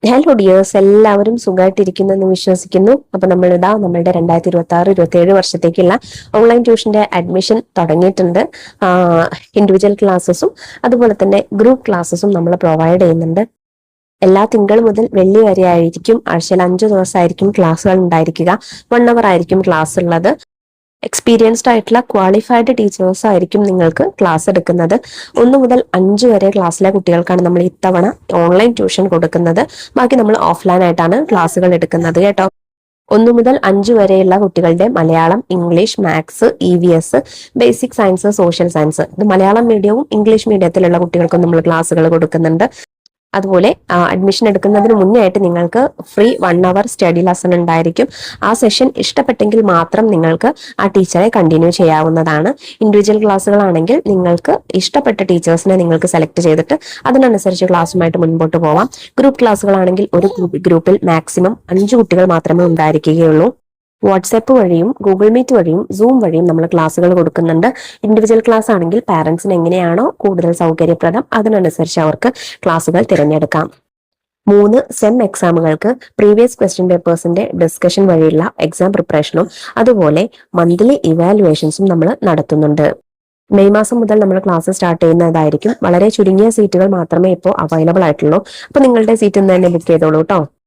Hello dears, എല്ലാവരും സുഖമായിട്ടിരിക്കുന്നെന്ന് വിശ്വസിക്കുന്നു. അപ്പൊ നമ്മളുടെ 2026-27 വർഷത്തേക്കുള്ള ഓൺലൈൻ ട്യൂഷന്റെ അഡ്മിഷൻ തുടങ്ങിയിട്ടുണ്ട്. ഇൻഡിവിജ്വൽ ക്ലാസ്സസും അതുപോലെ തന്നെ ഗ്രൂപ്പ് ക്ലാസ്സസും നമ്മൾ പ്രൊവൈഡ് ചെയ്യുന്നുണ്ട്. എല്ലാ തിങ്കൾ മുതൽ വെള്ളി വരെ ആയിരിക്കും. ആഴ്ചയിൽ 5 ദിവസമായിരിക്കും ക്ലാസ്സുകൾ ഉണ്ടായിരിക്കുക. 1 hour ആയിരിക്കും ക്ലാസ് ഉള്ളത്. എക്സ്പീരിയൻസ്ഡ് ആയിട്ടുള്ള ക്വാളിഫൈഡ് ടീച്ചേഴ്സ് ആയിരിക്കും നിങ്ങൾക്ക് ക്ലാസ് എടുക്കുന്നത്. 1 മുതൽ 5 വരെ ക്ലാസ്സിലെ കുട്ടികൾക്കാണ് നമ്മൾ ഇത്തവണ ഓൺലൈൻ ട്യൂഷൻ കൊടുക്കുന്നത്. ബാക്കി നമ്മൾ ഓഫ്ലൈൻ ആയിട്ടാണ് ക്ലാസ്സുകൾ എടുക്കുന്നത് കേട്ടോ. 1 മുതൽ 5 വരെയുള്ള കുട്ടികളുടെ Malayalam, English, maths, EVS, basic science, social science, ഇത് മലയാളം മീഡിയവും ഇംഗ്ലീഷ് മീഡിയത്തിലുള്ള കുട്ടികൾക്കും നമ്മൾ ക്ലാസ്സുകൾ കൊടുക്കുന്നുണ്ട്. അതുപോലെ അഡ്മിഷൻ എടുക്കുന്നതിന് മുന്നേ ആയിട്ട് നിങ്ങൾക്ക് ഫ്രീ 1 hour സ്റ്റഡി ലെസൺ ഉണ്ടായിരിക്കും. ആ സെഷൻ ഇഷ്ടപ്പെട്ടെങ്കിൽ മാത്രം നിങ്ങൾക്ക് ആ ടീച്ചറെ കണ്ടിന്യൂ ചെയ്യാവുന്നതാണ്. ഇൻഡിവിജ്വൽ ക്ലാസ്സുകളാണെങ്കിൽ നിങ്ങൾക്ക് ഇഷ്ടപ്പെട്ട ടീച്ചേഴ്സിനെ നിങ്ങൾക്ക് സെലക്ട് ചെയ്തിട്ട് അതിനനുസരിച്ച് ക്ലാസ്സുമായിട്ട് മുൻപോട്ട് പോവാം. ഗ്രൂപ്പ് ക്ലാസ്സുകളാണെങ്കിൽ ഒരു ഗ്രൂപ്പിൽ മാക്സിമം 5 കുട്ടികൾ മാത്രമേ ഉണ്ടായിരിക്കുകയുള്ളൂ. വാട്സാപ്പ് വഴിയും ഗൂഗിൾ മീറ്റ് വഴിയും സൂം വഴിയും നമ്മൾ ക്ലാസ്സുകൾ കൊടുക്കുന്നുണ്ട്. ഇൻഡിവിജ്വൽ ക്ലാസ് ആണെങ്കിൽ പാരന്റ്സിന് എങ്ങനെയാണോ കൂടുതൽ സൗകര്യപ്രദം അതിനനുസരിച്ച് അവർക്ക് ക്ലാസ്സുകൾ തിരഞ്ഞെടുക്കാം. 3 സെം എക്സാമുകൾക്ക് പ്രീവിയസ് ക്വസ്റ്റ്യൻ പേപ്പേഴ്സിന്റെ ഡിസ്കഷൻ വഴിയുള്ള എക്സാം പ്രിപ്പറേഷനും അതുപോലെ മന്ത്ലി ഇവാലുവേഷൻസും നമ്മൾ നടത്തുന്നുണ്ട്. മെയ് മാസം മുതൽ നമ്മൾ ക്ലാസ് സ്റ്റാർട്ട് ചെയ്യുന്നതായിരിക്കും. വളരെ ചുരുങ്ങിയ സീറ്റുകൾ മാത്രമേ ഇപ്പോൾ അവൈലബിൾ ആയിട്ടുള്ളൂ. അപ്പൊ നിങ്ങളുടെ സീറ്റ് ഇന്ന് തന്നെ ബുക്ക് ചെയ്തോളൂ കേട്ടോ.